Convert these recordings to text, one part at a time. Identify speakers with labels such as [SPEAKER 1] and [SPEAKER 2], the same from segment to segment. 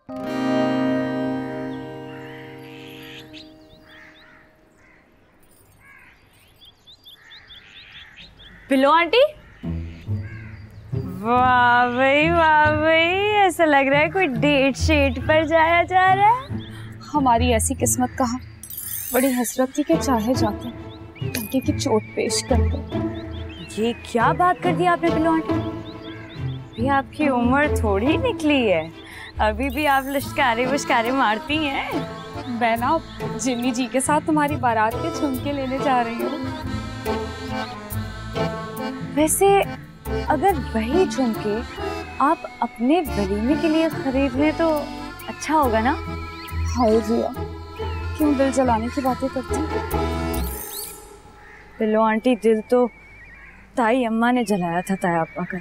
[SPEAKER 1] बिल्लो आंटी, वाह भाई, ऐसा लग रहा है कोई डेट शेट पर जाया जा रहा है।
[SPEAKER 2] हमारी ऐसी किस्मत कहाँ, बड़ी हसरत थी कि चाहे जाके उनके की चोट पेश करते।
[SPEAKER 1] ये क्या बात कर दी आपने बिल्लो आंटी? भी आपकी उम्र थोड़ी निकली है, अभी भी आप लश्कारे वश्कारे मारती हैं।
[SPEAKER 2] मैं ना जिम्मी जी के साथ तुम्हारी बारात के झुमके लेने जा रही हूँ।
[SPEAKER 1] वैसे अगर वही झुमके आप अपने वलीमे के लिए खरीद लें तो अच्छा होगा ना?
[SPEAKER 2] हाय जिया, क्यों दिल जलाने की बातें करती?
[SPEAKER 1] बिल्लो आंटी, दिल तो ताई अम्मा ने जलाया था ताया अब्बा का।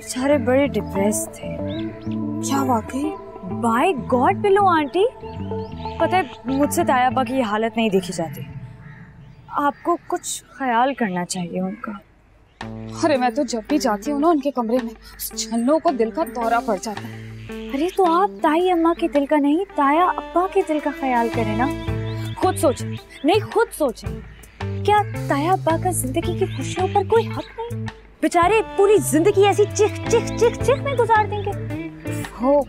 [SPEAKER 1] बेचारे बड़े डिप्रेस थे।
[SPEAKER 2] क्या वाकई?
[SPEAKER 1] बाय गॉड बिल्लो आंटी, पता है मुझसे ताया अब्बा की ये हालत नहीं देखी जाती। आपको कुछ ख्याल करना चाहिए उनका।
[SPEAKER 2] अरे मैं तो जब भी जाती हूँ ना उनके कमरे में, उस छन्नों को दिल का दौरा पड़ जाता है।
[SPEAKER 1] अरे तो आप ताई अम्मा के दिल का नहीं, ताया अब्बा के दिल का ख्याल करें ना। खुद सोचें, नहीं खुद सोचें, क्या ताया अब्बा का जिंदगी की खुशियों पर कोई हक नहीं? बेचारे पूरी जिंदगी ऐसी चिख चिख चिख चिख में गुजार देंगे।
[SPEAKER 2] हो,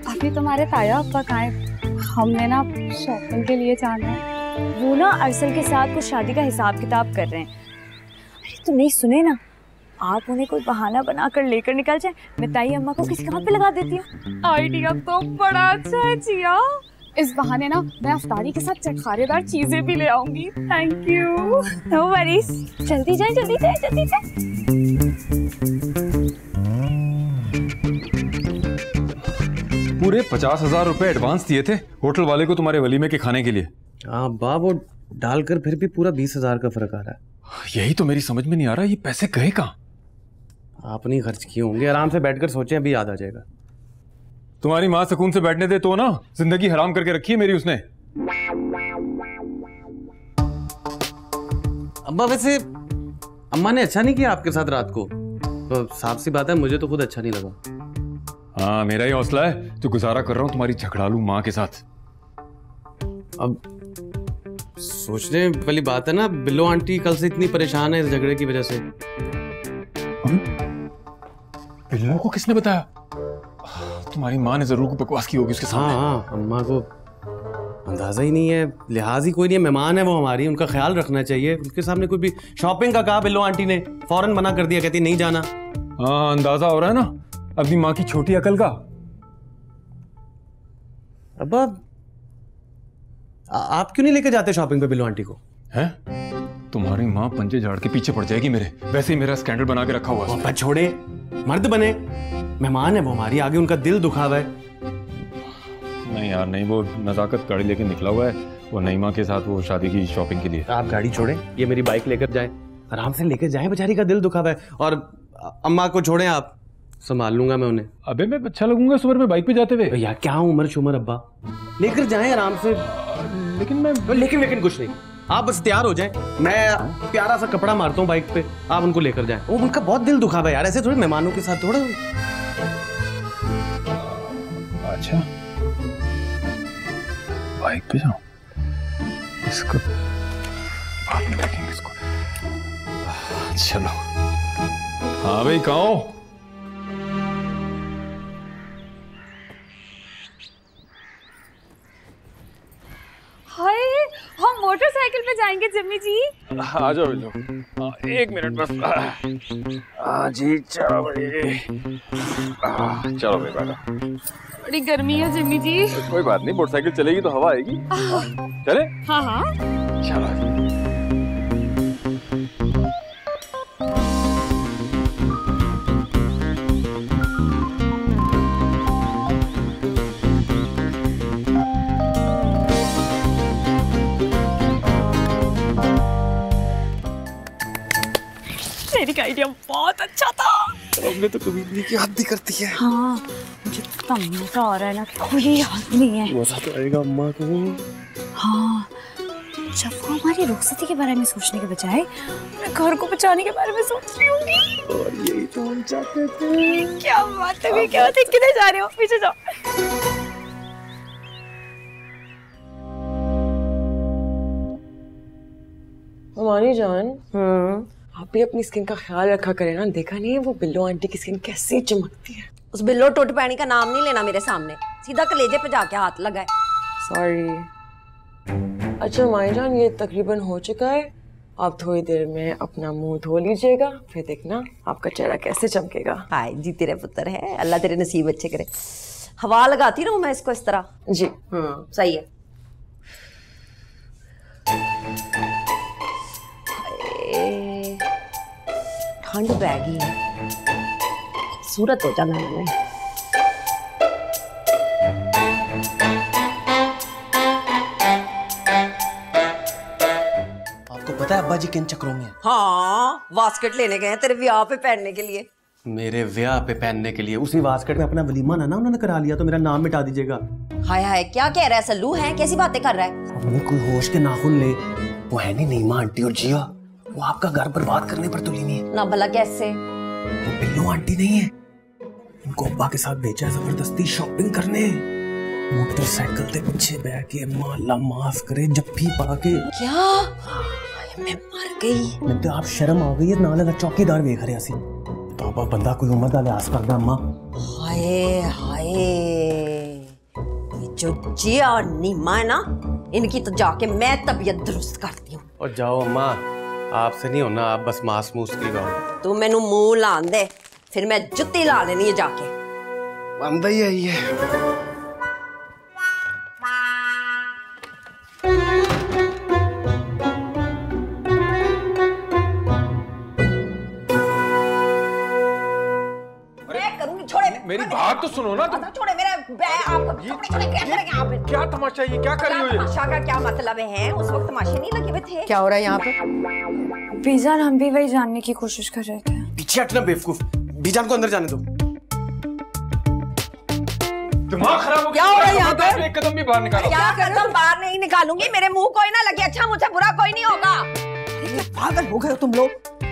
[SPEAKER 2] अभी तुम्हारे ताया अब्बा कहाँ हैं? हमने ना शॉपिंग के लिए जाना है।
[SPEAKER 1] वो ना अरसल के साथ कुछ शादी का हिसाब किताब कर रहे हैं। अरे तुम नहीं सुने ना, आप उन्हें कोई बहाना बनाकर लेकर निकल जाए, मैं ताई अम्मा को किसी काम पे लगा देती हूँ।
[SPEAKER 2] आइडिया तो बड़ा अच्छा है जिया। इस बहाने ना मैं अफ्तारी के साथ चटखारेदार चीजें भी ले आऊंगी। Thank you.
[SPEAKER 1] नो वरीज, जल्दी जाए जल्दी जाए जल्दी जाए।
[SPEAKER 3] पूरे 50,000 रुपए एडवांस दिए थे होटल वाले को तुम्हारे वलीमे के खाने के लिए।
[SPEAKER 4] हाँ बा, वो डालकर फिर भी पूरा 20,000 का फर्क आ रहा है।
[SPEAKER 3] यही तो मेरी समझ में नहीं आ रहा, ये पैसे गए कहाँ?
[SPEAKER 4] आपने ही खर्च किए होंगे। आराम से बैठकर सोचें, अभी याद आ जाएगा।
[SPEAKER 3] तुम्हारी माँ सुकून से बैठने दे तो ना, जिंदगी हराम करके रखी है मेरी उसने।
[SPEAKER 4] अब्बा वैसे अम्मा ने अच्छा नहीं किया आपके साथ रात को, तो साफ सी बात है मुझे तो खुद अच्छा नहीं लगा।
[SPEAKER 3] हाँ, मेरा ही हौसला है जो गुजारा कर रहा हूँ तुम्हारी झगड़ालू माँ के साथ।
[SPEAKER 4] अब सोचने वाली बात है ना, बिल्लो आंटी कल से इतनी परेशान है इस झगड़े की वजह से।
[SPEAKER 3] बिल्लो को किसने बताया? तुम्हारी माँ ने जरूर बकवास की होगी उसके सामने।
[SPEAKER 4] हाँ, अम्मा को अंदाजा ही नहीं है, लिहाज ही कोई नहीं है। मेहमान है वो हमारी, उनका ख्याल रखना चाहिए। उसके सामने कोई भी शॉपिंग का कहा बिल्लो आंटी ने, फौरन मना कर दिया, कहती नहीं जाना।
[SPEAKER 3] हाँ, अंदाजा हो रहा है ना अपनी माँ की छोटी अकल का।
[SPEAKER 4] अब्बा आप क्यों नहीं लेके जाते शॉपिंग पे बिल्लो आंटी को?
[SPEAKER 3] हैं? तुम्हारी माँ पंजे झाड़ के पीछे पड़ जाएगी मेरे। वैसे ही मेरा स्कैंडल बना के रखा हुआ है।
[SPEAKER 4] अब्बा छोड़े, मर्द बने, मेहमान है वो हमारी, आगे उनका दिल दुखा हुआ है।
[SPEAKER 3] नहीं यार नहीं, वो नजाकत गाड़ी लेके निकला हुआ है वो नईमा के साथ, वो शादी की शॉपिंग के लिए।
[SPEAKER 4] आप गाड़ी छोड़े, ये मेरी बाइक लेकर जाए, आराम से लेकर जाए, बेचारी का दिल दुखा हुआ है। और अम्मा को छोड़े, आप संभाल लूंगा मैं उन्हें।
[SPEAKER 3] अबे मैं अच्छा लगूंगा सुबह में बाइक पे जाते हुए?
[SPEAKER 4] यार क्या उम्र शुमर, अब्बा लेकर जाए आराम से। लेकिन कुछ नहीं, आप बस तैयार हो जाएं, मैं प्यारा सा कपड़ा मारता हूँ बाइक पे, आप उनको लेकर जाएं। वो उनका बहुत दिल दुखा है यार, ऐसे थोड़े मेहमानों के साथ थोड़ा।
[SPEAKER 3] अच्छा बाइक पे जाऊं, इसको बाद में देखेंगे इसको। चलो। हाँ भाई कहाँ हो?
[SPEAKER 2] हाय, हम मोटरसाइकिल पे जाएंगे जिम्मी जी।
[SPEAKER 3] आ जाओ लो, एक मिनट बस। जी चलो भाई, चलो भाई बैठो।
[SPEAKER 2] बड़ी गर्मी है जिम्मी जी।
[SPEAKER 3] कोई बात नहीं, मोटरसाइकिल चलेगी तो हवा आएगी। चले?
[SPEAKER 2] हाँ हाँ
[SPEAKER 3] चलो।
[SPEAKER 1] तेरी का आइडिया बहुत अच्छा था।
[SPEAKER 4] हमने तो कभी नहीं की हद करती है।
[SPEAKER 1] हाँ, मुझे तमन्ना हो रहा है ना, कोई याद नहीं है।
[SPEAKER 4] मजा तो आएगा अम्मा को।
[SPEAKER 1] हाँ जब वो हमारी रुखसती के बारे में सोचने के बजाय मैं घर को बचाने के बारे में सोच रही होंगी।
[SPEAKER 3] और यही तो हम चाहते थे।
[SPEAKER 1] क्या बात है, क्या बात है, किधर जा रहे हो? पीछे जाओ।
[SPEAKER 5] हमारी जान, आप भी अपनी स्किन का ख्याल रखा करें ना। देखा नहीं है वो बिल्लो आंटी की स्किन कैसी चमकती है।
[SPEAKER 6] उस बिल्लो टूट पैनी का नाम नहीं लेना मेरे सामने, सीधा कलेजे पे जाके हाथ लगाए।
[SPEAKER 5] सॉरी। अच्छा हमारी जान, ये तकरीबन हो चुका है। आप थोड़ी देर में अपना मुंह धो लीजिएगा, फिर देखना आपका चेहरा कैसे चमकेगा।
[SPEAKER 6] हाय जी तेरे पुत्र है, अल्लाह तेरे नसीब अच्छे करे। हवा लगाती रहूं मैं इसको इस तरह?
[SPEAKER 5] जी
[SPEAKER 6] सही है। ठंड बैगी है, सूरत हो जाना मैंने।
[SPEAKER 4] आपको पता है अब्बा जी किन चक्रों में?
[SPEAKER 6] हाँ, वास्केट लेने गए हैं तेरे ब्याह पे पहनने के लिए।
[SPEAKER 4] मेरे ब्याह पे पहनने के लिए? उसी वास्केट में अपना वलीमा ना उन्होंने करा लिया तो मेरा नाम मिटा दीजिएगा।
[SPEAKER 6] हाय हाय, क्या कह रहा है सल्लू? है कैसी बातें कर रहा है?
[SPEAKER 4] अपने कोई होश के नाखून ले। वो है नहीं नीमा आंटी और जिया, वो आपका घर बर्बाद करने पर तुली नहीं है
[SPEAKER 6] ना। भला कैसे?
[SPEAKER 4] वो बिल्लो आंटी नहीं है, उनको अब्बा के साथ भेजा है जबरदस्ती शॉपिंग करने। मोटरसाइकिल पे पीछे बैठ के माला माफ करे जफ्फी पा के।
[SPEAKER 6] क्या? मैं मर गई।
[SPEAKER 4] मैं तो आप शर्म आ गई है, नाले का चौकीदार वेख रहे सी तो आप बंदा कोई उम्र का लिहाज करदा। अम्मा
[SPEAKER 6] हाय हाय, ये जो जिया और नीमा है ना, इनकी तो जाके मैं तबीयत दुरुस्त करती हूँ।
[SPEAKER 4] और जाओ अम्मा, आपसे नहीं होना, आप बस मांस मूस की गाओ।
[SPEAKER 6] तू मैनू मुंह लान दे, फिर मैं जुत्ती ला लेनी है जाके।
[SPEAKER 4] बंदा ही आई है।
[SPEAKER 3] मेरी बात तो सुनो ना तुम।
[SPEAKER 6] छोड़े मेरे
[SPEAKER 3] क्या तमाशा, ये क्या कर रही हो? ये
[SPEAKER 6] तमाशा का क्या मतलब है? उस वक्त तमाशे नहीं लगे हुए थे।
[SPEAKER 5] क्या हो रहा है यहाँ पे?
[SPEAKER 1] बीजान, हम भी वही जानने की कोशिश कर रहे थे।
[SPEAKER 4] पीछे हटना बेवकूफ, बीजान को अंदर जाने दो।
[SPEAKER 3] दिमाग खराब हो गया।
[SPEAKER 6] क्या हो रहा है यहाँ पे?
[SPEAKER 3] एक कदम भी बाहर निकालो।
[SPEAKER 6] क्या कदम बाहर नहीं निकालूंगी, मेरे मुंह कोई ना लगे। अच्छा मुझे बुरा कोई नहीं होगा।
[SPEAKER 7] पागल हो गए हो तुम लोग?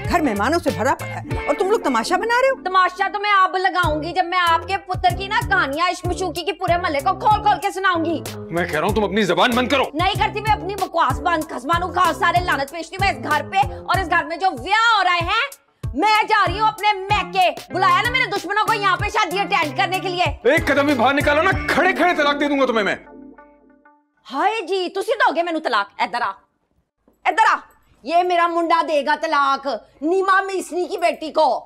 [SPEAKER 7] घर मेहमानों से भरा पड़ा है और तुम लोग तमाशा बना रहे हो।
[SPEAKER 6] तमाशा तो मैं अब लगाऊंगी जब मैं आपके पुत्र की ना कहानियां इश्क मशूकी की पूरे महल्ले को खोल खोल के सुनाऊंगी।
[SPEAKER 3] मैं कह रहा हूँ तुम अपनी जबान बंद करो।
[SPEAKER 6] नहीं करती मैं अपनी बकवास बंद। खसमानू खा सारे लानत पेशती मैं इस घर पे, और इस घर में जो ब्याह हो रहे हैं, मैं जा रही हूँ अपने मैके। बुलाया ना मेरे दुश्मनों को यहाँ पे शादी अटेंड करने के लिए।
[SPEAKER 3] एक कदम भी बाहर निकालो ना, खड़े खड़े तलाक दे दूंगा तुम्हें मैं।
[SPEAKER 6] हाय जी, तुसी दोगे मैनू तलाक? इधर आ, इधर आ। ये मेरा मुंडा देगा तलाक नीमा मिसनी की बेटी को।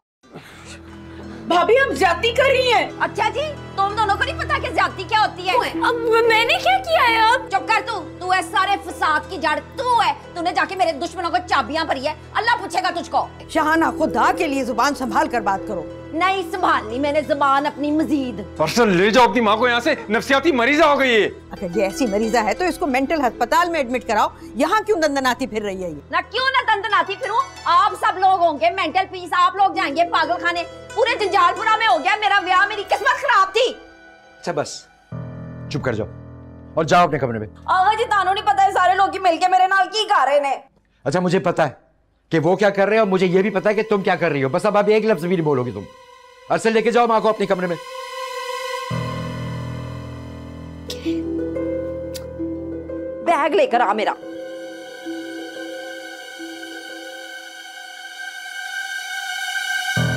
[SPEAKER 7] भाभी आप ज्यादती कर रही हैं।
[SPEAKER 6] अच्छा जी, तुम दोनों को नहीं पता कि ज्यादती क्या होती है?
[SPEAKER 1] अब मैंने क्या किया है? अब
[SPEAKER 6] चुप कर। तू है सारे फसाद की जड़। तू है, तूने जाके मेरे दुश्मनों को चाबियां भरी है। अल्लाह पूछेगा तुझको।
[SPEAKER 7] शहाना, खुदा के लिए जुबान संभाल कर बात करो।
[SPEAKER 6] नहीं संभालनी मैंने जुबान अपनी मजीद।
[SPEAKER 3] पर्सन ले जाओ अपनी माँ को यहाँ से, नफसियाती मरीजा हो गई है।
[SPEAKER 7] अगर ये ऐसी मरीजा है तो इसको मेंटल अस्पताल में एडमिट कराओ। यहाँ क्यों दंदनाती फिर रही है ये?
[SPEAKER 6] ना क्यों ना दंदनाती फिरूं? आप सब लोग होंगे मेंटल पीस, आप लोग जाएंगे पागल खाने। पूरे जंजालपुरा में हो गया मेरा ब्याह, मेरी किस्मत खराब थी।
[SPEAKER 8] अच्छा बस चुप कर जाओ और जाओ अपने कमरे में।
[SPEAKER 6] आगा जी तानू नहीं पता है सारे लोग मिलके मेरे नाल की कर रहे ने।
[SPEAKER 8] अच्छा मुझे पता है कि वो क्या कर रहे हैं और मुझे ये भी पता है कि तुम क्या कर रही हो। बस अब आप एक लफ्ज भी नहीं बोलोगी तुम। अरसल लेके जाओ माँ को अपने कमरे में।
[SPEAKER 6] बैग लेकर आ मेरा।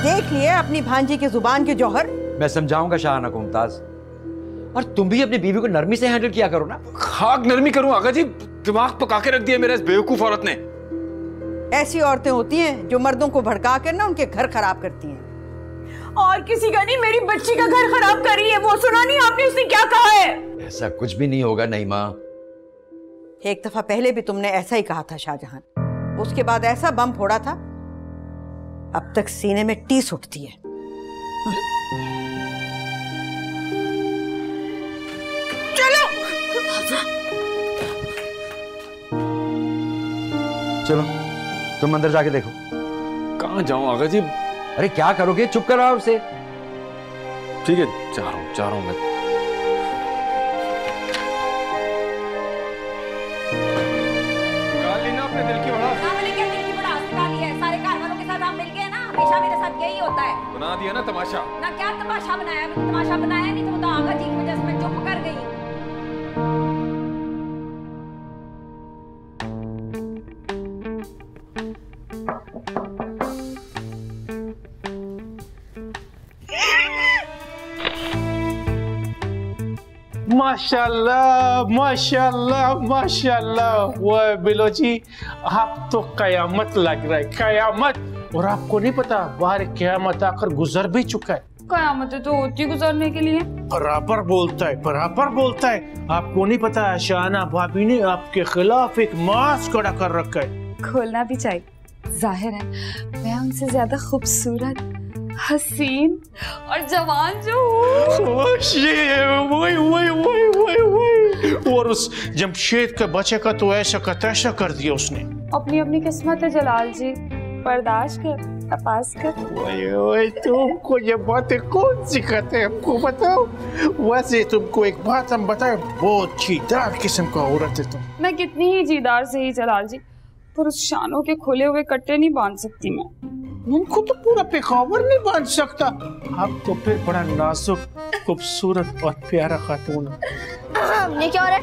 [SPEAKER 7] देख लिए अपनी भांजी की जुबान के जौहर।
[SPEAKER 8] मैं समझाऊंगा शाहाना को मुमताज, और तुम भी अपनी बीवी को नरमी से हैंडल किया करो ना।
[SPEAKER 3] खाक नरमी करूं आगा जी, दिमाग पका के रख दिया मेरा इस बेवकूफ औरत ने।
[SPEAKER 7] ऐसी औरतें होती हैं जो मर्दों को भड़का कर ना उनके घर खराब करती हैं। और किसी का नहीं, मेरी बच्ची का घर खराब कर रही है। वो सुना नहीं आपने उसने क्या कहा है?
[SPEAKER 8] ऐसा कुछ भी नहीं होगा नहीं माँ।
[SPEAKER 7] एक दफा पहले भी तुमने ऐसा ही कहा था शाहजहां, उसके बाद ऐसा बम फोड़ा था अब तक सीने में टीस उठती है।
[SPEAKER 8] चलो तुम अंदर जाके देखो।
[SPEAKER 3] कहाँ जाऊं आगा जी?
[SPEAKER 8] अरे क्या करोगे, चुप कराओ उसे।
[SPEAKER 3] ठीक है जा रहा हूं मैं। ना तमाशा।
[SPEAKER 6] ना क्या तमाशा बनाया? अभी तमाशा बनाया नहीं तो आगा जी की वजह से मैं चुप कर गई हूँ।
[SPEAKER 9] माशाल्लाह माशाल्लाह माशाल्लाह। वो बिलोची आप तो कयामत लग रहा है, कयामत। और आपको नहीं पता बाहर कयामत आकर गुजर भी चुका है।
[SPEAKER 2] कयामतें तो होती गुजरने के लिए।
[SPEAKER 9] बराबर बोलता है, बराबर बोलता है। आपको नहीं पता शाना भाभी ने आपके खिलाफ एक मास्क खड़ा कर रखा है।
[SPEAKER 2] खोलना भी चाहिए। जाहिर है मैं उनसे ज्यादा खूबसूरत, हसीन और जवान जो हूँ।
[SPEAKER 9] और उस जमशेद के बच्चे का तो ऐसा का तैसा कर दिया उसने।
[SPEAKER 2] अपनी अपनी किस्मत है जलाल जी, बर्दाश्त कर, तपास कर।
[SPEAKER 9] ओए तुमको ये बातें कौन सिखाते हैं हमको बताओ। वैसे तुमको एक बात हम बताएं, बहुत चीदार किस्म का औरत है तुम।
[SPEAKER 2] मैं कितनी ही जीदार से ही जलाल जी, पर उस शानों के खुले हुए कट्टे नहीं बांध सकती मैं।
[SPEAKER 9] उनको तो पूरा पेखावर नहीं बांध सकता। आप तो फिर बड़ा नाजुक, खूबसूरत और प्यारा खातून।
[SPEAKER 6] ये क्या हो रहा है?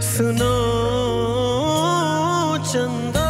[SPEAKER 10] सुनो चंदा